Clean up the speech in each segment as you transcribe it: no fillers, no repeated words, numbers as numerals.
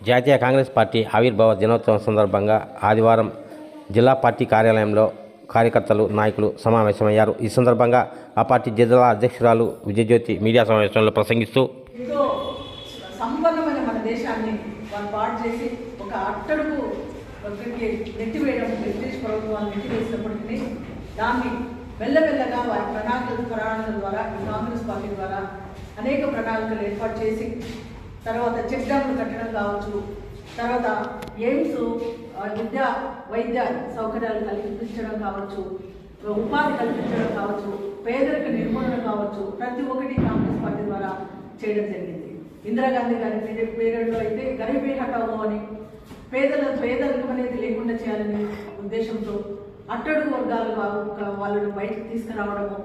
జాతీయ కాంగ్రెస్ పార్టీ ఆవిర్భావ దినోత్సవం సందర్భంగా ఆదివారం జిల్లా పార్టీ కార్యాలయంలో కార్యకర్తలు, నాయకులు సమావేశమయ్యారు. ఈ సందర్భంగా ఆ పార్టీ జిల్లా అధ్యక్షురాలు విజయజ్యోతి మీడియా సమావేశంలో ప్రసంగిస్తూ సంపన్నమైన మన దేశాన్ని వాళ్ళు పాటు చేసి ఒక అట్టడుగు నెట్టివేయడం బ్రిటిష్ ప్రభుత్వాన్ని నెట్టివేసినప్పటికీ దాన్ని మెల్లమెల్లగా వారి ప్రణాళికల ద్వారా కాంగ్రెస్ పార్టీ ద్వారా అనేక ప్రణాళికలు ఏర్పాటు చేసి తర్వాత చెక్ డ్యామ్లు కట్టడం కావచ్చు, తర్వాత ఎయిమ్స్ విద్యా వైద్య సౌకర్యాలు కల్పించడం కావచ్చు, ఉపాధి కల్పించడం కావచ్చు, పేదరిక నిర్మూలన కావచ్చు, ప్రతి ఒక్కటి కాంగ్రెస్ పార్టీ ద్వారా చేయడం జరిగింది. ఇందిరాగాంధీ గారి పీరియడ్లో అయితే గరీబీ హఠావో అని పేదరికం అనేది లేకుండా చేయాలనే ఉద్దేశంతో అట్టడుగు వర్గాలు వాళ్ళని బయటకు తీసుకురావడము,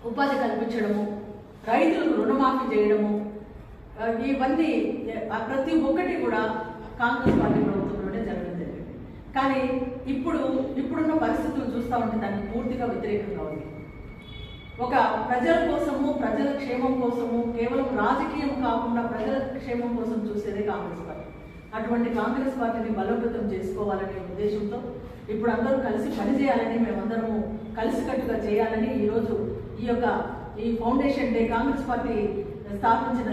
ఉపాధి కల్పించడము, రైతులకు రుణమాఫీ చేయడము, ఇవన్నీ ప్రతి ఒక్కటి కూడా కాంగ్రెస్ పార్టీ ప్రభుత్వంలోనే జరగడం జరిగింది. కానీ ఇప్పుడున్న పరిస్థితులు చూస్తూ ఉంటే దానికి పూర్తిగా వ్యతిరేకంగా ఉంది. ఒక ప్రజల కోసము, ప్రజల క్షేమం కోసము, కేవలం రాజకీయం కాకుండా ప్రజల క్షేమం కోసం చూసేదే కాంగ్రెస్ పార్టీ. అటువంటి కాంగ్రెస్ పార్టీని బలోపేతం చేసుకోవాలనే ఉద్దేశంతో ఇప్పుడు అందరూ కలిసి పనిచేయాలని, మేమందరము కలిసికట్టుగా చేయాలని ఈ ఫౌండేషన్ డే కాంగ్రెస్ పార్టీ స్థాపించిన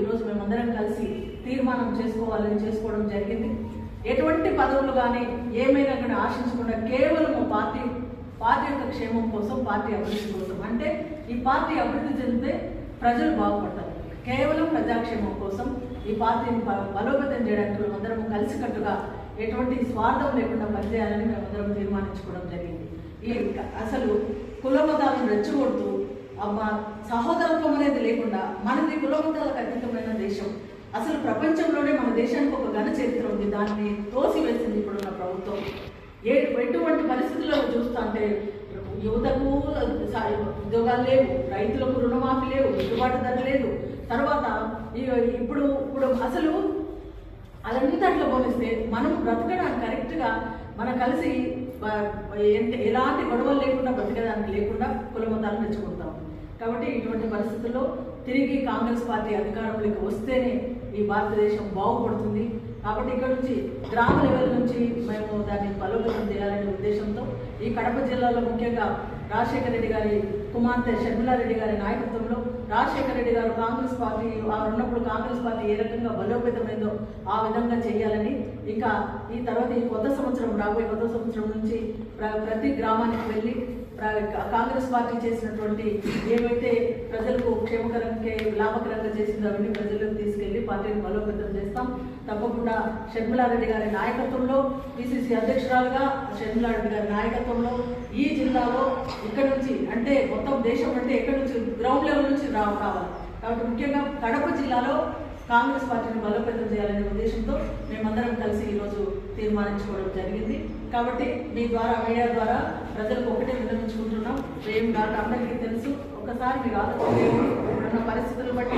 ఈరోజు మేమందరం కలిసి తీర్మానం చేసుకోవడం జరిగింది. ఎటువంటి పదవులు కానీ ఏమైనా కానీ ఆశించకుండా కేవలం పార్టీ యొక్క క్షేమం కోసం, పార్టీ అభివృద్ధి కోసం, అంటే ఈ పార్టీ అభివృద్ధి చెందితే ప్రజలు బాగుపడతారు. కేవలం ప్రజాక్షేమం కోసం ఈ పార్టీని బలోపేతం చేయడానికి మేమందరం కలిసికట్టుగా ఎటువంటి స్వార్థం లేకుండా పనిచేయాలని మేమందరం తీర్మానించుకోవడం జరిగింది. అసలు కుల మతాలను రెచ్చగొడుతూ సహోదరత్వం అనేది లేకుండా, మనది కులమతాలకు అతీతమైన దేశం, అసలు ప్రపంచంలోనే మన దేశానికి ఒక ఘన చరిత్ర ఉంది, దాన్ని తోసివేసింది ఇప్పుడున్న ప్రభుత్వం. ఎటువంటి పరిస్థితుల్లో చూస్తా అంటే యువతకు ఉద్యోగాలు లేవు, రైతులకు రుణమాఫీ లేవు, గిట్టుబాటు ధర లేదు. తర్వాత ఇప్పుడు అసలు అదంతట్లో పోలిస్తే మనం బ్రతకడానికి కరెక్ట్గా మనం కలిసి ఎలాంటి గొడవలు లేకుండా బ్రతకడానికి లేకుండా కులమతాలను మెచ్చుకుంటాం. కాబట్టి ఇటువంటి పరిస్థితుల్లో తిరిగి కాంగ్రెస్ పార్టీ అధికారంలోకి వస్తేనే ఈ భారతదేశం బాగుపడుతుంది. కాబట్టి ఇక్కడ నుంచి గ్రామ లెవెల్ నుంచి మేము దాన్ని బలోపేతం చేయాలనే ఉద్దేశంతో ఈ కడప జిల్లాలో ముఖ్యంగా రాజశేఖర రెడ్డి గారి కుమార్తె షర్మిలారెడ్డి గారి నాయకత్వంలో రాజశేఖర రెడ్డి గారు కాంగ్రెస్ పార్టీ ఉన్నప్పుడు కాంగ్రెస్ పార్టీ ఏ రకంగా బలోపేతమైందో ఆ విధంగా చేయాలని, ఇంకా ఈ తర్వాత ఈ రాబోయే కొత్త సంవత్సరం నుంచి ప్రతి గ్రామానికి వెళ్ళి కాంగ్రెస్ పార్టీ చేసినటువంటి ఏవైతే ప్రజలకు క్షేమకరంగా లాభకరంగా చేసిందో అవన్నీ ప్రజలకు తీసుకెళ్లి పార్టీని బలోపేతం చేస్తాం. తప్పకుండా షర్మిలారెడ్డి గారి నాయకత్వంలో, పిసిసి అధ్యక్షురాలుగా షర్మిలారెడ్డి గారి నాయకత్వంలో ఈ జిల్లాలో ఇక్కడ నుంచి, అంటే మొత్తం దేశం అంటే ఎక్కడి నుంచి, గ్రౌండ్ లెవెల్ నుంచి కావాలి. కాబట్టి ముఖ్యంగా కడప జిల్లాలో కాంగ్రెస్ పార్టీని బలోపేతం చేయాలనే ఉద్దేశంతో మేమందరం కలిసి ఈరోజు తీర్మానించుకోవడం జరిగింది. కాబట్టి మీ ద్వారా, మీడియా ద్వారా ప్రజలకు ఒకటే విన్నవించుకుంటున్నాం. ఏం కాదు, అందరికీ తెలుసు. ఒకసారి మీరు ఆలోచన పరిస్థితులను బట్టి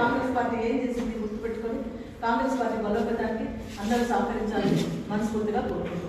కాంగ్రెస్ పార్టీ ఏం చేసింది గుర్తుపెట్టుకొని కాంగ్రెస్ పార్టీ బలోపేతానికి అందరూ సహకరించాలని మనస్ఫూర్తిగా కోరుకుంటున్నాం.